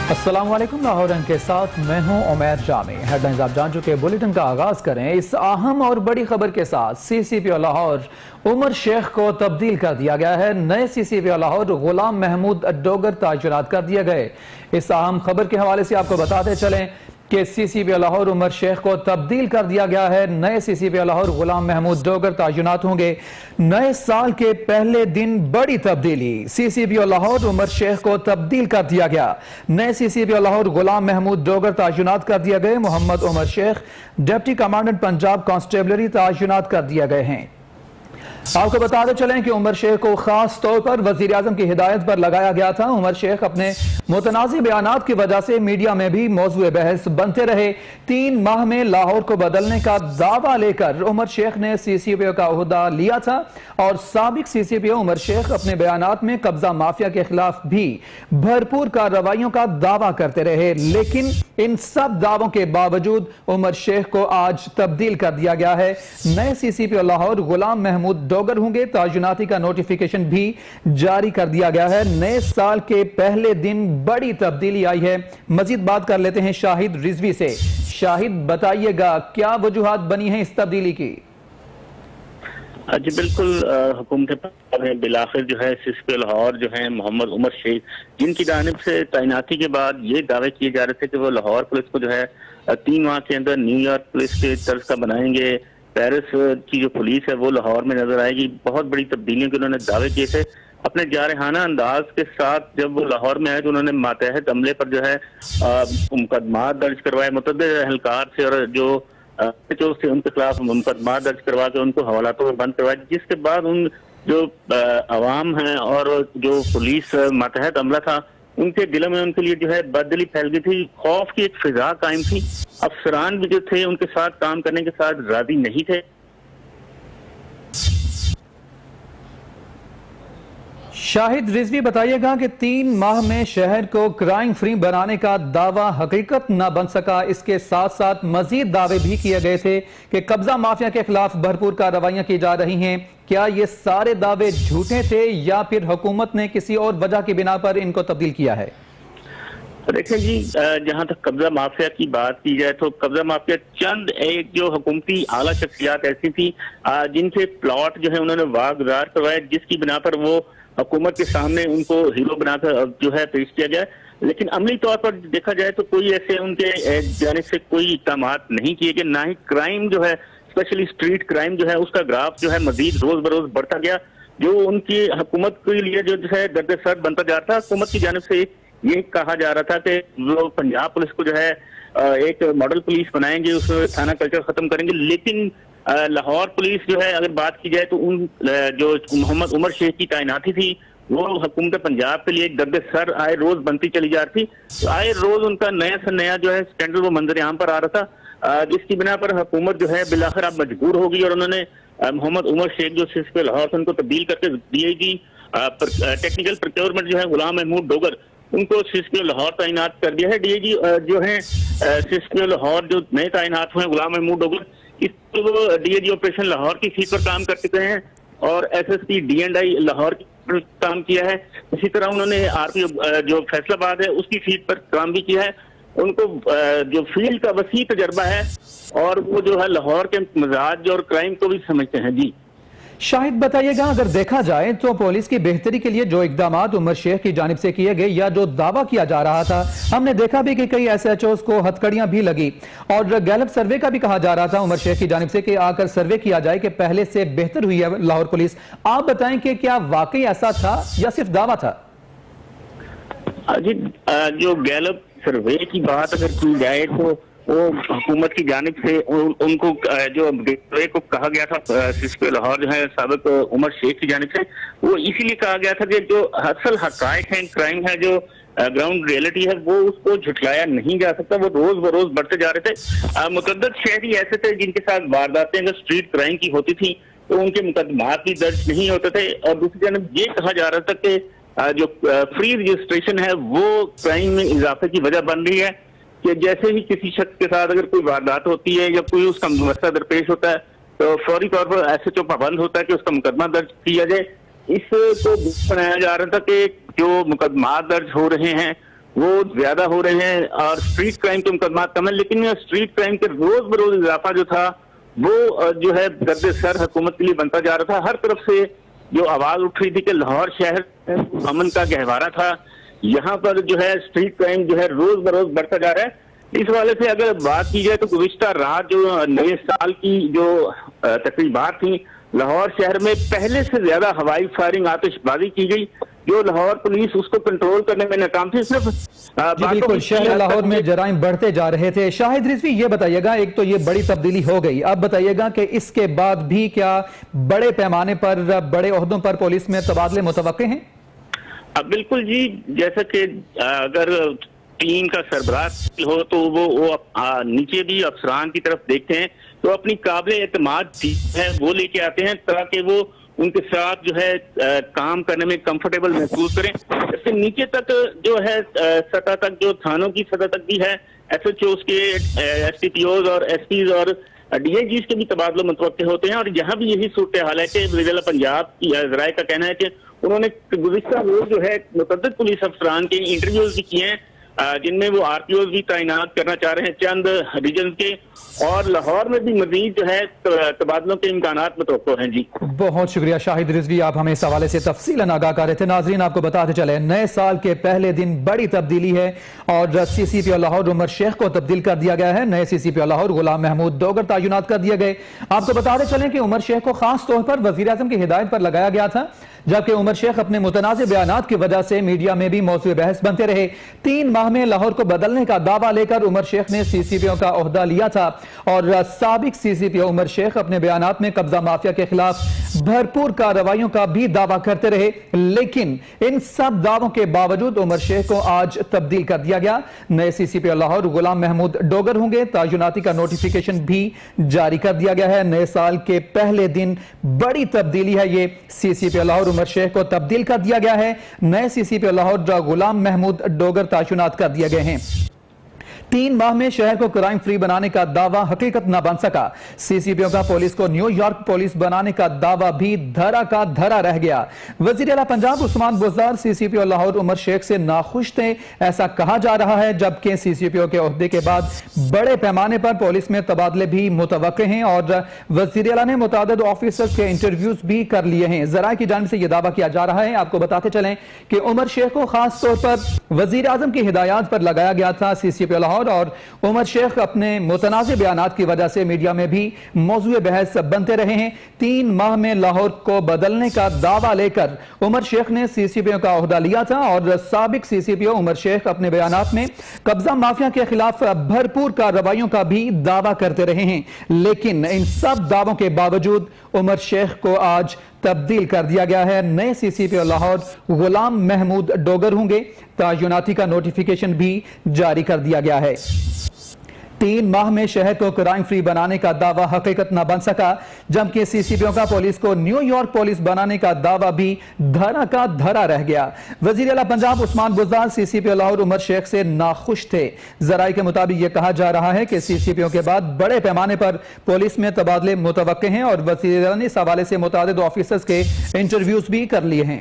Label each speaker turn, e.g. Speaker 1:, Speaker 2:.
Speaker 1: अस्सलाम वालेकुम। लाहौर रंग के साथ मैं हूं उमैर जामी। हेडलाइंस आप जान चुके। बुलेटिन का आगाज करें इस अहम और बड़ी खबर के साथ। सीसीपी लाहौर उमर शेख को तब्दील कर दिया गया है। नए सीसीपी लाहौर गुलाम महमूद डोगर तैनात कर दिए गए। इस अहम खबर के हवाले से आपको बताते चलें कि सीसीपी लाहौर उमर शेख को तब्दील कर दिया गया है। नए सीसीपी लाहौर गुलाम महमूद डोगर तैनात होंगे। नए साल के पहले दिन बड़ी तब्दीली। सीसीपी लाहौर उमर शेख को तब्दील कर दिया गया। नए सीसीपी लाहौर गुलाम महमूद डोगर तैनात कर दिए गए। Mohammad Umar Sheikh deputy commandant Punjab constabulary तैनात कर दिए गए हैं। आपको बताते चलें कि उमर शेख को खास तौर पर वजीर आजम की हिदायत पर लगाया गया था। उमर शेख अपने मुतनाज़ि बयानात की वजह से मीडिया में भी मौजूए बहस बनते रहे। 3 माह में लाहौर को बदलने का दावा लेकर उमर शेख ने सीसीपीओ का ओहदा लिया था और साबिक सीसीपीओ उमर शेख अपने बयानात में कब्जा माफिया के खिलाफ भी भरपूर कार्रवाइयों का दावा करते रहे। लेकिन इन सब दावों के बावजूद उमर शेख को आज तब्दील कर दिया गया है। नए सीसीपीओ लाहौर गुलाम महमूद डोगर होंगे। तैनाती का नोटिफिकेशन भी जारी कर दिया गया है। नए साल के पहले दिन बड़ी तब्दीली आई है। मजीद बात कर लेते हैं शाहिद रिजवी से। शाहिद, बताइएगा क्या वजूहात बनी हैं इस तब्दीली की?
Speaker 2: जी बिल्कुल, हुकूमत में बिलाखिर जो है सीसीपी लाहौर जो है मोहम्मद उमर शेख, जिनकी जानिब से तैनाती के बाद ये दावे किए जा रहे थे कि वो लाहौर पुलिस को जो है 3 माह के अंदर न्यूयॉर्क पुलिस के तर्ज का बनाएंगे। पेरिस की जो पुलिस है वो लाहौर में नजर आएगी। बहुत बड़ी तब्दीलियों के उन्होंने दावे किए थे। अपने जारहाना अंदाज के साथ जब वो लाहौर में आए तो उन्होंने मातहत हमले पर जो है मुकदमा दर्ज करवाए मुतअद्दिद एहलकार से, और जो से उनके खिलाफ मुकदमा दर्ज करवा के उनको हवालातों में बंद करवाया, जिसके बाद उन जो अवाम हैं और जो पुलिस मातहत हमला था उनके दिलों में उनके लिए जो है बददिली फैल गई थी। खौफ की एक फिजा कायम थी। अफसरान भी जो थे उनके साथ काम करने के साथ राजी नहीं थे।
Speaker 1: शाहिद रिजवी, बताइएगा कि 3 माह में शहर को क्राइम फ्री बनाने का दावा हकीकत न बन सका। इसके साथ साथ मजीद दावे भी किए गए थे कि कब्जा माफिया के खिलाफ भरपूर कार्रवाइयां की जा रही हैं। क्या ये सारे दावे झूठे थे या फिर हुकूमत ने किसी और वजह की बिना पर इनको तब्दील किया है?
Speaker 2: देखिए जी, जहां तक कब्जा माफिया की बात की जाए तो कब्जा माफिया चंद एक जो हुकूमती आला शख्सियात ऐसी थी जिनके प्लॉट जो है उन्होंने वागुजार करवाए, जिसकी बिना पर वो हुकूमत के सामने उनको हीरो बनाकर जो है पेश किया गया। लेकिन अमली तौर पर देखा जाए तो कोई ऐसे उनके जानिब से कोई इक़दामात नहीं किए गए। ना ही क्राइम जो है, स्पेशली स्ट्रीट क्राइम जो है, उसका ग्राफ जो है मजीद रोज बरोज बढ़ता गया। जो उनकी हुकूमत के लिए जो है दर्द सर बनता जा रहा था। हुकूमत की जानिब से ये कहा जा रहा था कि वो पंजाब पुलिस को जो है एक मॉडल पुलिस बनाएंगे, उसमें थाना कल्चर खत्म करेंगे। लेकिन लाहौर पुलिस जो है अगर बात की जाए तो उन जो मोहम्मद उमर शेख की तैनाती थी वो हुकूमत पंजाब के लिए एक दर्द सर आए रोज बनती चली जा रही थी। आए रोज उनका नया से नया जो है स्कैंडल वो मंजर आम पर आ रहा था, जिसकी बिना पर हुकूमत जो है बिलाखिर अब मजबूर हो गई और उन्होंने मोहम्मद उमर शेख जो सीसीपी लाहौर से उनको तब्दील करके डीआईजी टेक्निकल प्रोक्योरमेंट जो है गुलाम महमूद डोगर, उनको सीसीपी लाहौर तैनात कर दिया है। डीआईजी जो है सीसीपी लाहौर जो नए तैनात हुए गुलाम महमूद डोगर, इस वो डीआईजी ऑपरेशन लाहौर की सीट पर काम कर चुके हैं और एसएसपी D&I लाहौर की काम किया है। इसी तरह उन्होंने आरपीओ जो फैसलाबाद है उसकी सीट पर काम भी किया है। उनको जो फील्ड का वसी तजर्बा है और वो जो है लाहौर के मिजाज और क्राइम को भी समझते हैं। जी
Speaker 1: शाहिद, बताइएगा अगर देखा जाए तो पुलिस की बेहतरी के लिए जो इकदामात उमर शेख की जानिब से किए गए या जो दावा किया जा रहा था, हमने देखा भी कि कई SHOs को हथकड़ियां भी लगी और गैलप सर्वे का भी कहा जा रहा था उमर शेख की जानिब से कि आकर सर्वे किया जाए कि पहले से बेहतर हुई है लाहौर पुलिस। आप बताएं कि क्या वाकई ऐसा था या सिर्फ दावा था?
Speaker 2: जी, जो गैलप सर्वे की बात अगर की जाए तो वो हुकूमत की जानिब से उनको जो सर्वे को कहा गया था सीसीपी लाहौर जो है साबिक उमर शेख की जानिब से, वो इसीलिए कहा गया था कि जो असल हकायक है, क्राइम है, जो ग्राउंड रियलिटी है, वो उसको झुटलाया नहीं जा सकता। वो रोज बरोज बढ़ते जा रहे थे। मुतअद्दिद शहरी ऐसे थे जिनके साथ वारदातें अगर स्ट्रीट क्राइम की होती थी तो उनके मुकदमात भी दर्ज नहीं होते थे। और दूसरी जानब ये कहा जा रहा था कि जो फ्री रजिस्ट्रेशन है वो क्राइम में इजाफे की वजह बन रही है कि जैसे ही किसी शख्स के साथ अगर कोई वारदात होती है या कोई उसका मसला दरपेश होता है तो फौरी तौर पर SHO पाबंद होता है कि उसका मुकदमा दर्ज किया जाए। इसको बनाया जा रहा था कि जो मुकदमा दर्ज हो रहे हैं وہ زیادہ ہو رہے ہیں اور اسٹریٹ کرائم کے مقدمات کم ہیں، لیکن اسٹریٹ کرائم کے روز بروز اضافہ جو تھا وہ جو ہے گرد سر حکومت کے لیے بنتا جا رہا تھا۔ ہر طرف سے جو آواز اٹھ رہی تھی کہ لاہور شہر امن کا گہوارہ تھا، یہاں پر جو ہے اسٹریٹ کرائم جو ہے روز بروز بڑھتا جا رہا ہے۔ اس حوالے سے اگر بات کی جائے تو گزشتہ رات جو نئے سال کی جو تقریبات تھیں، لاہور شہر میں پہلے سے زیادہ ہوائی فائرنگ، آتش بازی کی گئی، جو لاہور پولیس اس کو کنٹرول کرنے میں ناکام تھی۔ صرف
Speaker 1: جی بالکل، شہر لاہور میں جرائم بڑھتے جا رہے تھے۔ شاہد رضوی یہ بتائیے گا، ایک تو یہ بڑی تبدیلی ہو گئی، اب بتائیے گا کہ اس کے بعد بھی کیا بڑے پیمانے پر بڑے عہدوں پر پولیس میں تبادلے متوقع ہیں؟
Speaker 2: بالکل جی، جیسا کہ اگر ٹیم کا سربراہ ہو تو وہ نیچے بھی افسران کی طرف دیکھتے ہیں تو اپنی قابل اعتماد ٹیم ہے وہ لے کے آتے ہیں تاکہ وہ ان کے ساتھ جو ہے کام کرنے میں کمفرٹیبل محسوس کریں۔ اس سے نیچے تک جو ہے سطح تک، جو تھانوں کی سطح تک بھی ہے، ایس ایچ اوز کے، ایس ٹی پی اوز اور ایس پیز اور ڈی آئی جیز کے بھی تبادلے متوقع ہوتے ہیں۔ اور یہاں بھی یہی صورتحال ہے کہ وزیر اعلیٰ پنجاب کی ذرائع کا کہنا ہے کہ انہوں نے گزشتہ روز جو ہے متعدد پولیس افسران کے انٹرویوز بھی کیے ہیں، جن میں وہ آر پی اوز بھی تعینات کرنا چاہ رہے ہیں چند ریجنز کے، اور لاہور میں بھی مزید جو ہے تبادلوں کے امکانات متوقع ہیں۔ جی
Speaker 1: بہت شکریہ شاہد رضوی، آپ ہمیں اس حوالے سے تفصیلاً آگاہ کر رہے تھے۔ ناظرین آپ کو بتاتے چلے، نئے سال کے پہلے دن بڑی تبدیلی ہے اور سی سی پی او لاہور عمر شیخ کو تبدیل کر دیا گیا ہے۔ نئے سی سی پی او لاہور غلام محمود ڈوگر تعینات کر دیے گئے۔ آپ کو بتاتے چلیں کہ عمر شیخ کو خاص طور پر وزیر اعظم کی ہدایت پر لگایا گیا تھا، جبکہ عمر شیخ اپنے متنازع بیانات کی وجہ سے میڈیا میں بھی موضوع بحث بنتے رہے۔ 3 ماہ میں لاہور کو بدلنے کا دعویٰ لے کر عمر شیخ نے سی سی پی او کا عہدہ لیا تھا، اور سابق سی سی پی او عمر شیخ اپنے بیانات میں قبضہ مافیا کے خلاف بھرپور کارروائیوں کا بھی دعویٰ کرتے رہے، لیکن ان سب دعووں کے باوجود عمر شیخ کو آج تبدیل کر دیا گیا۔ نئے سی سی پی او لاہور غلام محمود ڈوگر ہوں گے۔ تعیناتی کا نوٹیفیکیشن بھی جاری کر دیا گیا ہے۔ نئے سال کے پہلے دن بڑی تبدیلی ہے، یہ سی سی پی او لاہور عمر شیخ کو تبدیل کر دیا گیا ہے۔ نئے سی سی پی او لاہور غلام محمود ڈوگر تعینات کر دیے گئے ہیں۔ 3 ماہ میں شہر کو کرائم فری بنانے کا دعویٰ حقیقت نہ بن سکا۔ سی سی پی او کا پولیس کو نیو یارک پولیس بنانے کا دعویٰ بھی دھرا کا دھرا رہ گیا۔ وزیر اعلیٰ پنجاب عثمان بزدار سی سی پی او لاہور عمر شیخ سے ناخوش تھے، ایسا کہا جا رہا ہے، جبکہ سی سی پی او کے عہدے کے بعد بڑے پیمانے پر پولیس میں تبادلے بھی متوقع ہیں، اور وزیر اعلیٰ نے متعدد آفیسرز کے انٹرویوز بھی کر لیے ہیں۔ ذرائع کی جانب سے یہ دعویٰ کیا جا رہا ہے، آپ کو بتاتے چلیں کہ عمر شیخ کو خاص طور پر وزیر اعظم کی ہدایات پر لگایا گیا تھا سی سی پی او لاہور، اور عمر شیخ اپنے متنازع بیانات کی وجہ سے میڈیا میں بھی موضوع بحث بنتے رہے ہیں۔ 3 ماہ میں لاہور کو بدلنے کا دعویٰ لے کر عمر شیخ نے سی سی پی او کا عہدہ لیا تھا، اور سابق سی سی پی او عمر شیخ اپنے بیانات میں قبضہ مافیا کے خلاف بھرپور کارروائیوں کا بھی دعویٰ کرتے رہے ہیں، لیکن ان سب دعووں کے باوجود عمر شیخ کو آج تبدیل کر دیا گیا ہے۔ نئے سی سی پی او لاہور غلام محمود ڈوگر ہوں گے۔ تعیناتی کا نوٹیفیکیشن بھی جاری کر دیا گیا ہے۔ 3 ماہ میں شہر کو کرائم فری بنانے کا دعویٰ حقیقت نہ بن سکا، جبکہ سی سی پی او کا پولیس کو نیو یارک پولیس بنانے کا دعویٰ بھی دھرا کا دھرا رہ گیا۔ وزیر اعلیٰ پنجاب عثمان بزدار سی سی پی او لاہور عمر شیخ سے ناخوش تھے۔ ذرائع کے مطابق یہ کہا جا رہا ہے کہ سی سی پی او کے بعد بڑے پیمانے پر پولیس میں تبادلے متوقع ہیں، اور وزیر اعلیٰ نے اس حوالے سے متعدد آفیسرز کے انٹرویوز بھی کر لیے ہیں۔